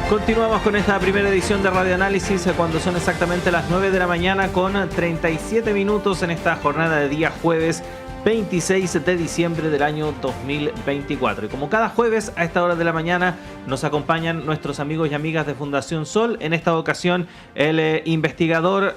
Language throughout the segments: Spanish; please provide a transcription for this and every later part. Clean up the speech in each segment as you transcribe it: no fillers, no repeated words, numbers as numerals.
Continuamos con esta primera edición de Radio Análisis cuando son exactamente las 9 de la mañana con 37 minutos en esta jornada de día jueves 26 de diciembre del año 2024. Y como cada jueves a esta hora de la mañana nos acompañan nuestros amigos y amigas de Fundación Sol. En esta ocasión el investigador,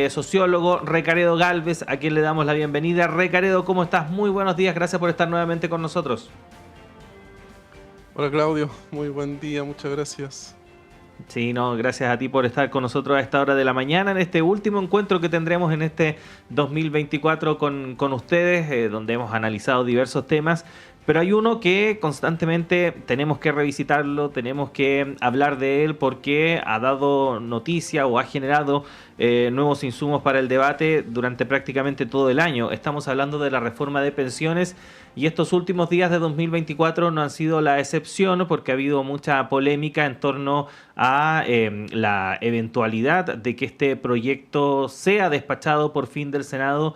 sociólogo Recaredo Gálvez, a quien le damos la bienvenida. Recaredo, ¿cómo estás? Muy buenos días, gracias por estar nuevamente con nosotros. Hola Claudio, muy buen día, muchas gracias. Sí, no, gracias a ti por estar con nosotros a esta hora de la mañana en este último encuentro que tendremos en este 2024 con ustedes, donde hemos analizado diversos temas, pero hay uno que constantemente tenemos que revisitarlo, tenemos que hablar de él porque ha dado noticia o ha generado nuevos insumos para el debate durante prácticamente todo el año. Estamos hablando de la reforma de pensiones. Y estos últimos días de 2024 no han sido la excepción porque ha habido mucha polémica en torno a la eventualidad de que este proyecto sea despachado por fin del Senado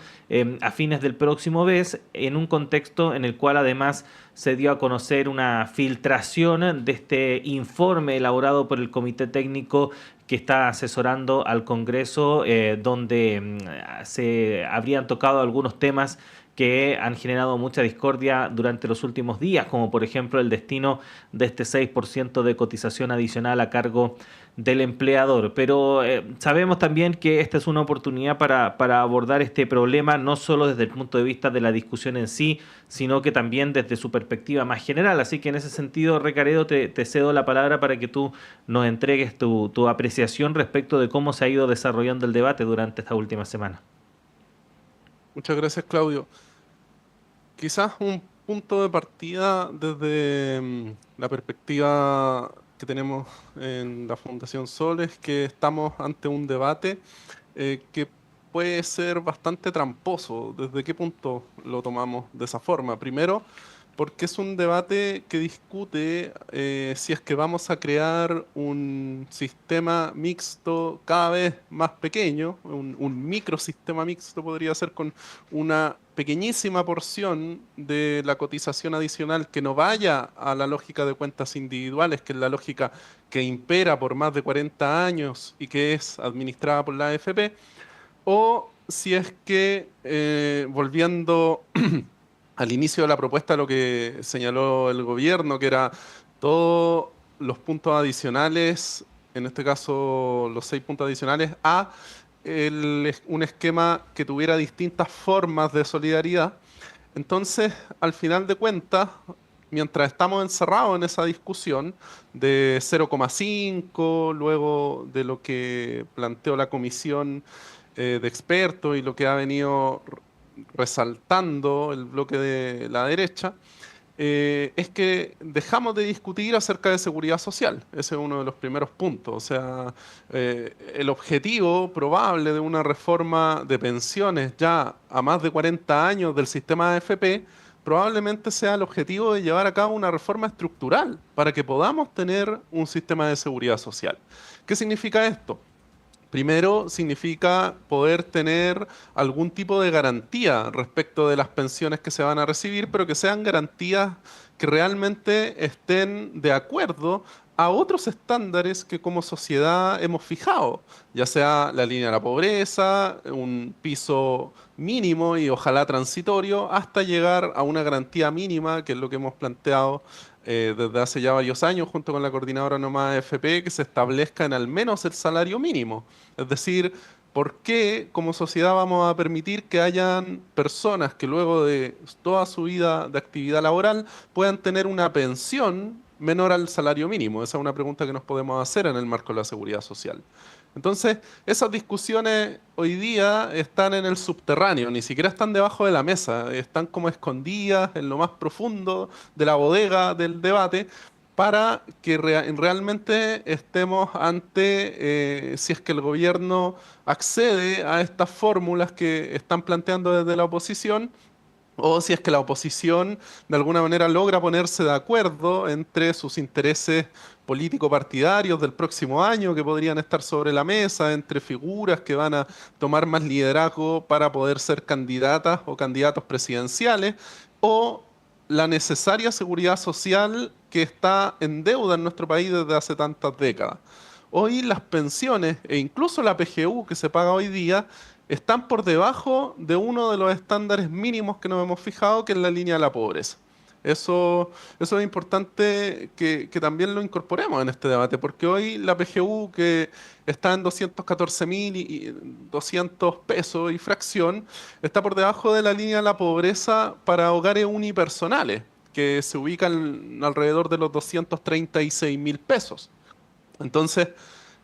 a fines del próximo mes, en un contexto en el cual además se dio a conocer una filtración de este informe elaborado por el Comité Técnico que está asesorando al Congreso, donde se habrían tocado algunos temas que han generado mucha discordia durante los últimos días, como por ejemplo el destino de este 6% de cotización adicional a cargo del empleador. Pero sabemos también que esta es una oportunidad para abordar este problema, no solo desde el punto de vista de la discusión en sí, sino que también desde su perspectiva más general. Así que en ese sentido, Recaredo, te cedo la palabra para que tú nos entregues tu apreciación respecto de cómo se ha ido desarrollando el debate durante esta última semana. Muchas gracias Claudio. Quizás un punto de partida desde la perspectiva que tenemos en la Fundación Sol es que estamos ante un debate que puede ser bastante tramposo. ¿Desde qué punto lo tomamos de esa forma? Primero, porque es un debate que discute si es que vamos a crear un sistema mixto cada vez más pequeño, un microsistema mixto podría ser con una pequeñísima porción de la cotización adicional que no vaya a la lógica de cuentas individuales, que es la lógica que impera por más de 40 años y que es administrada por la AFP, o si es que, volviendo al inicio de la propuesta, lo que señaló el gobierno, que era todos los puntos adicionales, en este caso los 6 puntos adicionales, a un esquema que tuviera distintas formas de solidaridad. Entonces, al final de cuentas, mientras estamos encerrados en esa discusión de 0,5, luego de lo que planteó la comisión de expertos y lo que ha venido resaltando el bloque de la derecha, es que dejamos de discutir acerca de seguridad social. Ese es uno de los primeros puntos. O sea, el objetivo probable de una reforma de pensiones ya a más de 40 años del sistema AFP probablemente sea el objetivo de llevar a cabo una reforma estructural para que podamos tener un sistema de seguridad social. ¿Qué significa esto? Primero, significa poder tener algún tipo de garantía respecto de las pensiones que se van a recibir, pero que sean garantías que realmente estén de acuerdo a otros estándares que como sociedad hemos fijado, ya sea la línea de la pobreza, un piso mínimo y ojalá transitorio, hasta llegar a una garantía mínima, que es lo que hemos planteado desde hace ya varios años, junto con la coordinadora Nomás AFP, que se establezca en al menos el salario mínimo. Es decir, ¿por qué como sociedad vamos a permitir que hayan personas que luego de toda su vida de actividad laboral puedan tener una pensión menor al salario mínimo? Esa es una pregunta que nos podemos hacer en el marco de la seguridad social. Entonces, esas discusiones hoy día están en el subterráneo, ni siquiera están debajo de la mesa, están como escondidas en lo más profundo de la bodega del debate para que realmente estemos ante si es que el gobierno accede a estas fórmulas que están planteando desde la oposición, o si es que la oposición de alguna manera logra ponerse de acuerdo entre sus intereses político-partidarios del próximo año que podrían estar sobre la mesa, entre figuras que van a tomar más liderazgo para poder ser candidatas o candidatos presidenciales, o la necesaria seguridad social que está en deuda en nuestro país desde hace tantas décadas. Hoy las pensiones e incluso la PGU que se paga hoy día están por debajo de uno de los estándares mínimos que nos hemos fijado, que es la línea de la pobreza. Eso es importante que también lo incorporemos en este debate, porque hoy la PGU, que está en 214.200 pesos y fracción, está por debajo de la línea de la pobreza para hogares unipersonales, que se ubican alrededor de los 236.000 pesos. Entonces,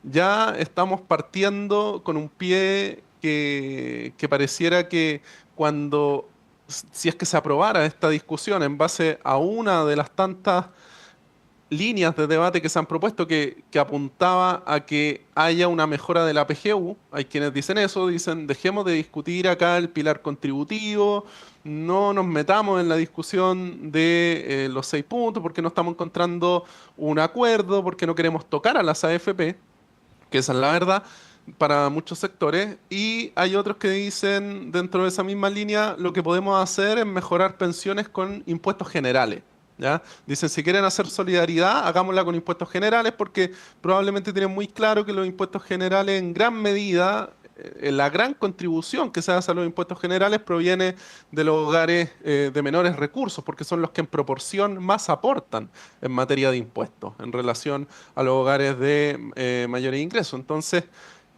ya estamos partiendo con un pie que pareciera que cuando, si es que se aprobara esta discusión en base a una de las tantas líneas de debate que se han propuesto que apuntaba a que haya una mejora de la PGU. Hay quienes dicen eso, dicen dejemos de discutir acá el pilar contributivo, no nos metamos en la discusión de los 6 puntos porque no estamos encontrando un acuerdo, porque no queremos tocar a las AFP, que esa es la verdad para muchos sectores, y hay otros que dicen dentro de esa misma línea lo que podemos hacer es mejorar pensiones con impuestos generales. ¿Ya? Dicen, si quieren hacer solidaridad, hagámosla con impuestos generales, porque probablemente tienen muy claro que los impuestos generales en gran medida, la gran contribución que se hace a los impuestos generales proviene de los hogares de menores recursos, porque son los que en proporción más aportan en materia de impuestos en relación a los hogares de mayores ingresos. Entonces,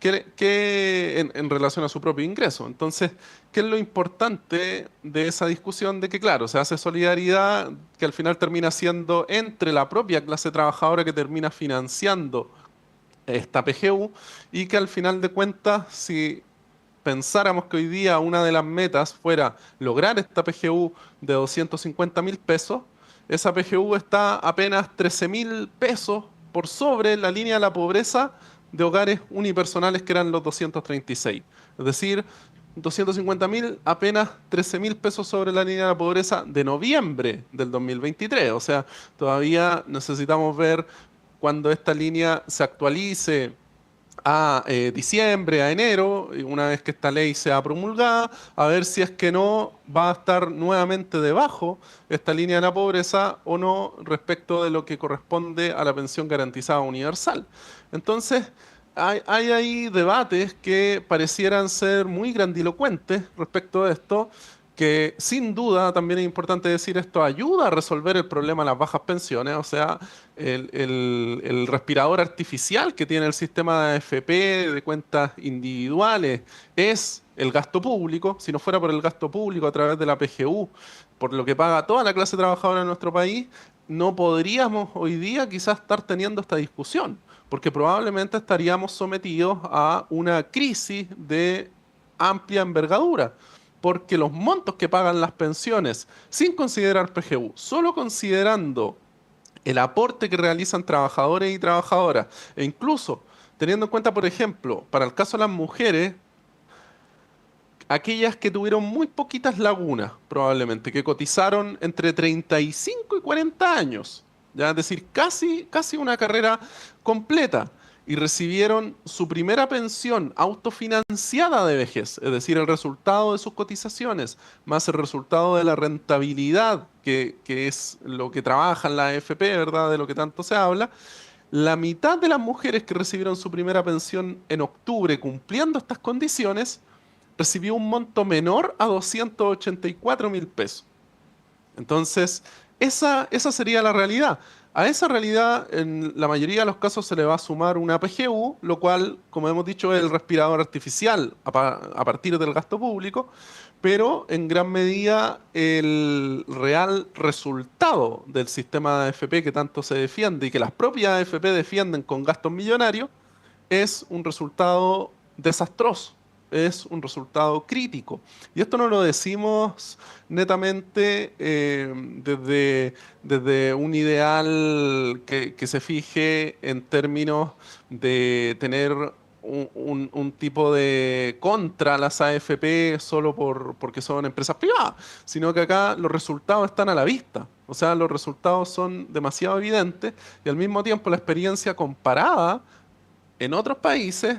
en relación a su propio ingreso. Entonces, ¿qué es lo importante de esa discusión? De que, claro, se hace solidaridad que al final termina siendo entre la propia clase trabajadora que termina financiando esta PGU, y que al final de cuentas, si pensáramos que hoy día una de las metas fuera lograr esta PGU de 250.000 pesos, esa PGU está apenas 13.000 pesos por sobre la línea de la pobreza de hogares unipersonales, que eran los 236. Es decir, 250.000, apenas 13.000 pesos sobre la línea de la pobreza de noviembre del 2023. O sea, todavía necesitamos ver cuando esta línea se actualice a diciembre, a enero, y una vez que esta ley sea promulgada, a ver si es que no va a estar nuevamente debajo esta línea de la pobreza o no respecto de lo que corresponde a la pensión garantizada universal. Entonces, hay ahí debates que parecieran ser muy grandilocuentes respecto de esto, que sin duda, también es importante decir esto, ayuda a resolver el problema de las bajas pensiones. O sea, el respirador artificial que tiene el sistema de AFP de cuentas individuales es el gasto público. Si no fuera por el gasto público a través de la PGU, por lo que paga toda la clase trabajadora de nuestro país, no podríamos hoy día quizás estar teniendo esta discusión, porque probablemente estaríamos sometidos a una crisis de amplia envergadura, porque los montos que pagan las pensiones, sin considerar PGU, solo considerando el aporte que realizan trabajadores y trabajadoras, e incluso teniendo en cuenta, por ejemplo, para el caso de las mujeres, aquellas que tuvieron muy poquitas lagunas, probablemente, que cotizaron entre 35 y 40 años, ¿ya? Es decir, casi una carrera completa, y recibieron su primera pensión autofinanciada de vejez, es decir, el resultado de sus cotizaciones, más el resultado de la rentabilidad, que es lo que trabajan la AFP, ¿verdad? De lo que tanto se habla. La mitad de las mujeres que recibieron su primera pensión en octubre cumpliendo estas condiciones, recibió un monto menor a 284.000 pesos. Entonces, esa sería la realidad. A esa realidad, en la mayoría de los casos, se le va a sumar una PGU, lo cual, como hemos dicho, es el respirador artificial a partir del gasto público, pero en gran medida el real resultado del sistema de AFP que tanto se defiende y que las propias AFP defienden con gastos millonarios es un resultado desastroso, es un resultado crítico. Y esto no lo decimos netamente desde un ideal que se fije en términos de tener un tipo de contra las AFP solo porque son empresas privadas, sino que acá los resultados están a la vista. O sea, los resultados son demasiado evidentes, y al mismo tiempo la experiencia comparada en otros países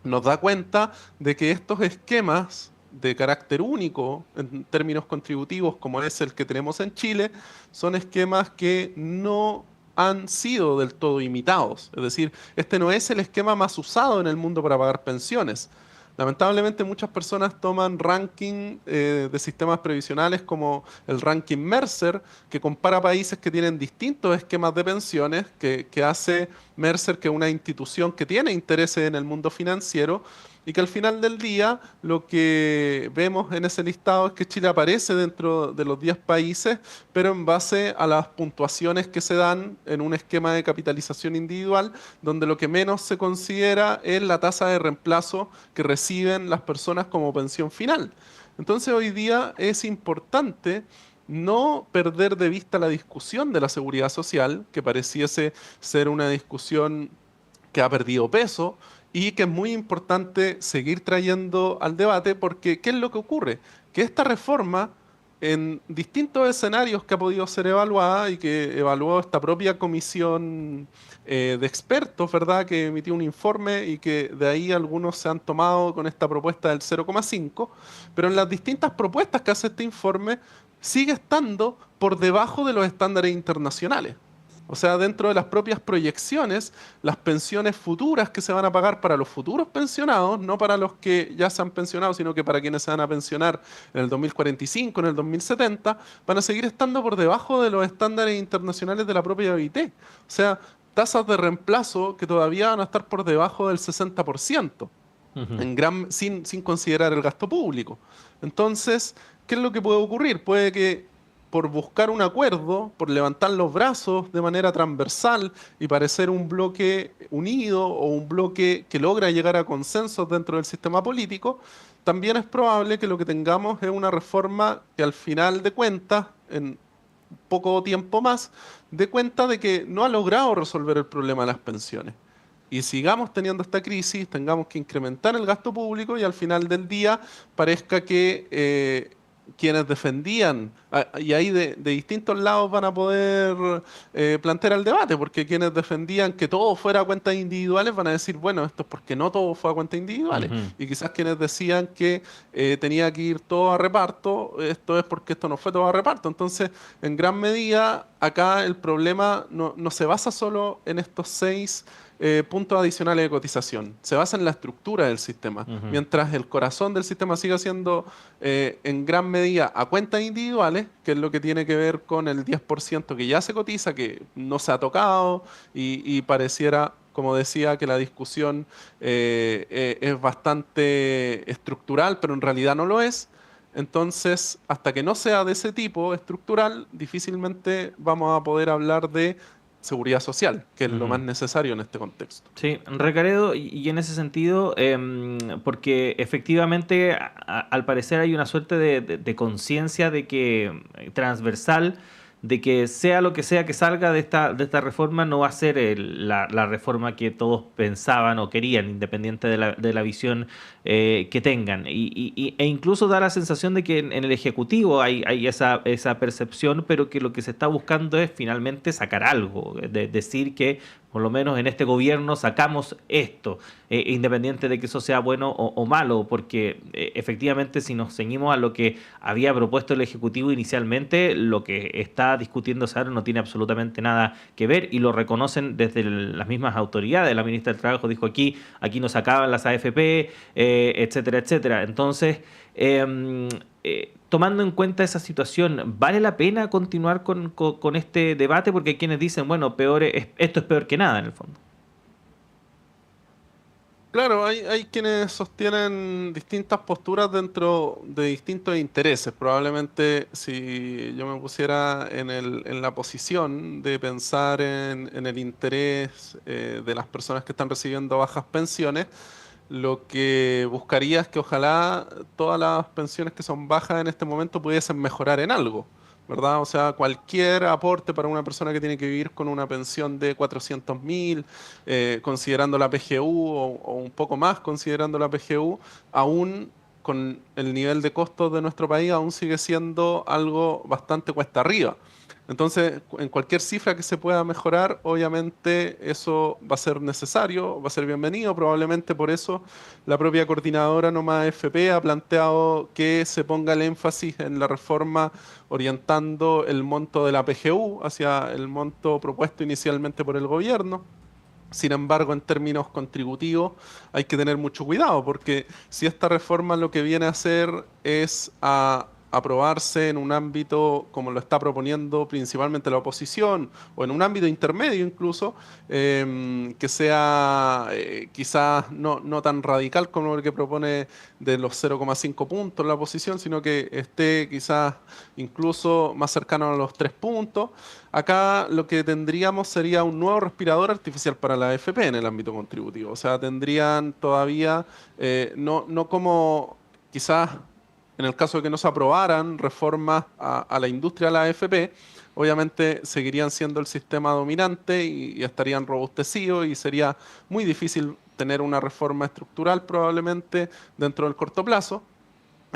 nos da cuenta de que estos esquemas de carácter único en términos contributivos, como es el que tenemos en Chile, son esquemas que no han sido del todo imitados. Es decir, este no es el esquema más usado en el mundo para pagar pensiones. Lamentablemente muchas personas toman ranking de sistemas previsionales como el ranking Mercer, que compara países que tienen distintos esquemas de pensiones, que hace Mercer, que es una institución que tiene intereses en el mundo financiero, y que al final del día lo que vemos en ese listado es que Chile aparece dentro de los 10 países, pero en base a las puntuaciones que se dan en un esquema de capitalización individual, donde lo que menos se considera es la tasa de reemplazo que reciben las personas como pensión final. Entonces hoy día es importante no perder de vista la discusión de la seguridad social, que pareciese ser una discusión que ha perdido peso y que es muy importante seguir trayendo al debate porque ¿qué es lo que ocurre? Que esta reforma en distintos escenarios que ha podido ser evaluada y que evaluó esta propia comisión de expertos, ¿verdad? Que emitió un informe y que de ahí algunos se han tomado con esta propuesta del 0,5, pero en las distintas propuestas que hace este informe sigue estando por debajo de los estándares internacionales. O sea, dentro de las propias proyecciones, las pensiones futuras que se van a pagar para los futuros pensionados, no para los que ya se han pensionado, sino que para quienes se van a pensionar en el 2045, en el 2070, van a seguir estando por debajo de los estándares internacionales de la propia OIT. O sea, tasas de reemplazo que todavía van a estar por debajo del 60%, Ujú. sin considerar el gasto público. Entonces, ¿qué es lo que puede ocurrir? Puede que por buscar un acuerdo, por levantar los brazos de manera transversal y parecer un bloque unido o un bloque que logra llegar a consensos dentro del sistema político, también es probable que lo que tengamos es una reforma que al final de cuentas, en poco tiempo más, dé cuenta de que no ha logrado resolver el problema de las pensiones. Y sigamos teniendo esta crisis, tengamos que incrementar el gasto público y al final del día parezca que quienes defendían, y ahí de distintos lados van a poder plantear el debate, porque quienes defendían que todo fuera a cuentas individuales van a decir, bueno, esto es porque no todo fue a cuentas individuales. Ujú. Y quizás quienes decían que tenía que ir todo a reparto, esto es porque esto no fue todo a reparto. Entonces, en gran medida, acá el problema no se basa solo en estos 6 puntos adicionales de cotización. Se basa en la estructura del sistema. Ujú. Mientras el corazón del sistema siga siendo en gran medida a cuentas individuales, que es lo que tiene que ver con el 10% que ya se cotiza, que no se ha tocado y pareciera, como decía, que la discusión es bastante estructural, pero en realidad no lo es. Entonces, hasta que no sea de ese tipo estructural, difícilmente vamos a poder hablar de seguridad social, que es lo más Ujú. necesario en este contexto. Sí, Recaredo, y en ese sentido, porque efectivamente al parecer hay una suerte de conciencia de que transversal, de que sea lo que sea que salga de esta reforma, no va a ser la reforma que todos pensaban o querían, independiente de la visión que tengan. E incluso da la sensación de que en el Ejecutivo hay esa percepción, pero que lo que se está buscando es finalmente sacar algo, decir que por lo menos en este gobierno sacamos esto, independiente de que eso sea bueno o malo, porque efectivamente si nos ceñimos a lo que había propuesto el Ejecutivo inicialmente, lo que está discutiéndose ahora no tiene absolutamente nada que ver y lo reconocen desde las mismas autoridades. La ministra del Trabajo dijo aquí nos sacaban las AFP, etcétera, etcétera. Entonces, tomando en cuenta esa situación, ¿vale la pena continuar con este debate? Porque hay quienes dicen, bueno, esto es peor que nada en el fondo. Claro, hay quienes sostienen distintas posturas dentro de distintos intereses. Probablemente si yo me pusiera en la posición de pensar en el interés de las personas que están recibiendo bajas pensiones, lo que buscaría es que ojalá todas las pensiones que son bajas en este momento pudiesen mejorar en algo, ¿verdad? O sea, cualquier aporte para una persona que tiene que vivir con una pensión de 400.000, considerando la PGU o un poco más considerando la PGU, aún con el nivel de costos de nuestro país, aún sigue siendo algo bastante cuesta arriba. Entonces, en cualquier cifra que se pueda mejorar, obviamente eso va a ser necesario, va a ser bienvenido. Probablemente por eso la propia coordinadora Nomás FP ha planteado que se ponga el énfasis en la reforma orientando el monto de la PGU hacia el monto propuesto inicialmente por el gobierno. Sin embargo, en términos contributivos hay que tener mucho cuidado porque si esta reforma lo que viene a hacer es a aprobarse en un ámbito como lo está proponiendo principalmente la oposición o en un ámbito intermedio incluso, que sea quizás no tan radical como el que propone de los 0,5 puntos la oposición, sino que esté quizás incluso más cercano a los 3 puntos. Acá lo que tendríamos sería un nuevo respirador artificial para la AFP en el ámbito contributivo. O sea, tendrían todavía, no como quizás en el caso de que no se aprobaran reformas a la industria de la AFP, obviamente seguirían siendo el sistema dominante y estarían robustecidos y sería muy difícil tener una reforma estructural probablemente dentro del corto plazo.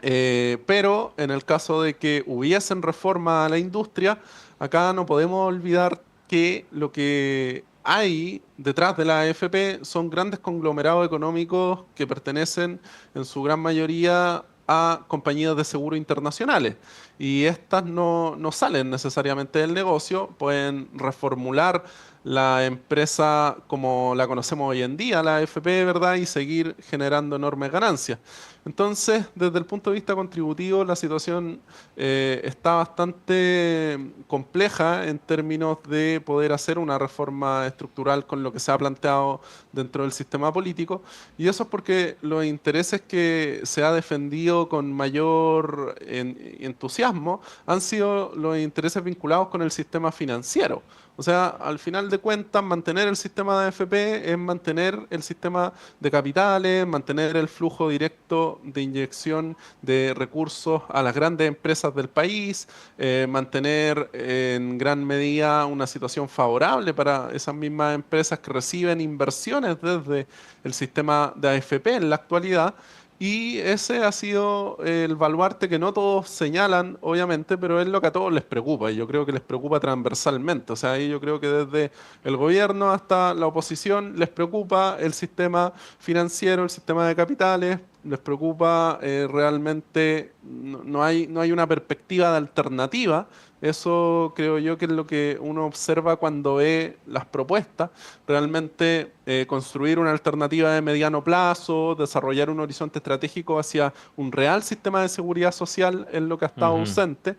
Pero en el caso de que hubiesen reforma a la industria, acá no podemos olvidar que lo que hay detrás de la AFP son grandes conglomerados económicos que pertenecen en su gran mayoría a compañías de seguro internacionales. Y estas no salen necesariamente del negocio, pueden reformular la empresa como la conocemos hoy en día, la AFP, ¿verdad? Y seguir generando enormes ganancias. Entonces, desde el punto de vista contributivo, la situación está bastante compleja en términos de poder hacer una reforma estructural con lo que se ha planteado dentro del sistema político. Y eso es porque los intereses que se ha defendido con mayor entusiasmo han sido los intereses vinculados con el sistema financiero. O sea, al final de cuentas, mantener el sistema de AFP es mantener el sistema de capitales, mantener el flujo directo de inyección de recursos a las grandes empresas del país, mantener en gran medida una situación favorable para esas mismas empresas que reciben inversiones desde el sistema de AFP en la actualidad. Y ese ha sido el baluarte que no todos señalan, obviamente, pero es lo que a todos les preocupa. Y yo creo que les preocupa transversalmente. O sea, ahí yo creo que desde el gobierno hasta la oposición les preocupa el sistema financiero, el sistema de capitales, les preocupa realmente, no hay una perspectiva de alternativa. Eso creo yo que es lo que uno observa cuando ve las propuestas. Realmente construir una alternativa de mediano plazo, desarrollar un horizonte estratégico hacia un real sistema de seguridad social es lo que ha estado ausente.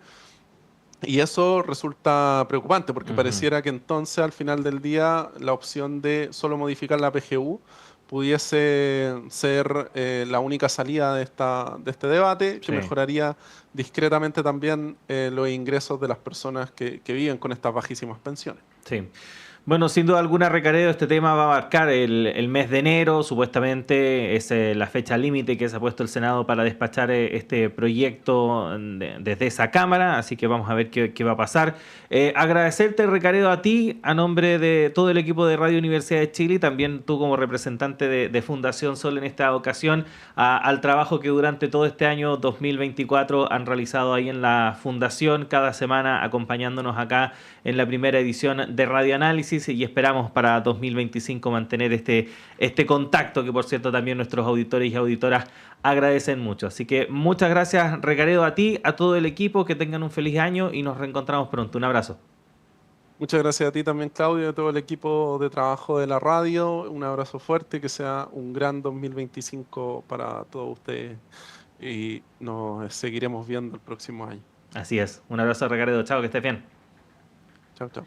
Y eso resulta preocupante porque pareciera que entonces al final del día la opción de solo modificar la PGU pudiese ser la única salida de este debate, que mejoraría discretamente también los ingresos de las personas que viven con estas bajísimas pensiones. Sí. Bueno, sin duda alguna, Recaredo, este tema va a marcar el mes de enero. Supuestamente es la fecha límite que se ha puesto el Senado para despachar este proyecto desde esa Cámara, así que vamos a ver qué va a pasar. Agradecerte, Recaredo, a ti, a nombre de todo el equipo de Radio Universidad de Chile, y también tú como representante de Fundación Sol en esta ocasión, al trabajo que durante todo este año 2024 han realizado ahí en la Fundación, cada semana acompañándonos acá en la primera edición de Radio Análisis, y esperamos para 2025 mantener este contacto que, por cierto, también nuestros auditores y auditoras agradecen mucho. Así que muchas gracias, Recaredo, a ti, a todo el equipo, que tengan un feliz año y nos reencontramos pronto. Un abrazo. Muchas gracias a ti también, Claudio, y a todo el equipo de trabajo de la radio. Un abrazo fuerte, que sea un gran 2025 para todos ustedes y nos seguiremos viendo el próximo año. Así es. Un abrazo, Recaredo. Chao, que estés bien. Chao, chao.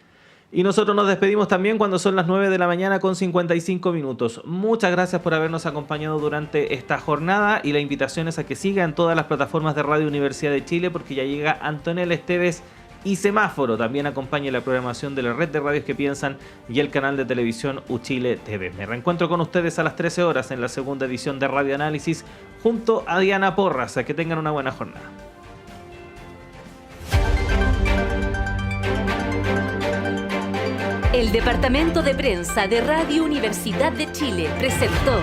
Y nosotros nos despedimos también cuando son las 9 de la mañana con 55 minutos. Muchas gracias por habernos acompañado durante esta jornada, y la invitación es a que siga en todas las plataformas de Radio Universidad de Chile, porque ya llega Antonella Esteves y Semáforo. También acompaña la programación de la red de radios que piensan y el canal de televisión Uchile TV. Me reencuentro con ustedes a las 13 horas en la segunda edición de Radio Análisis junto a Diana Porras. A que tengan una buena jornada. El Departamento de Prensa de Radio Universidad de Chile presentó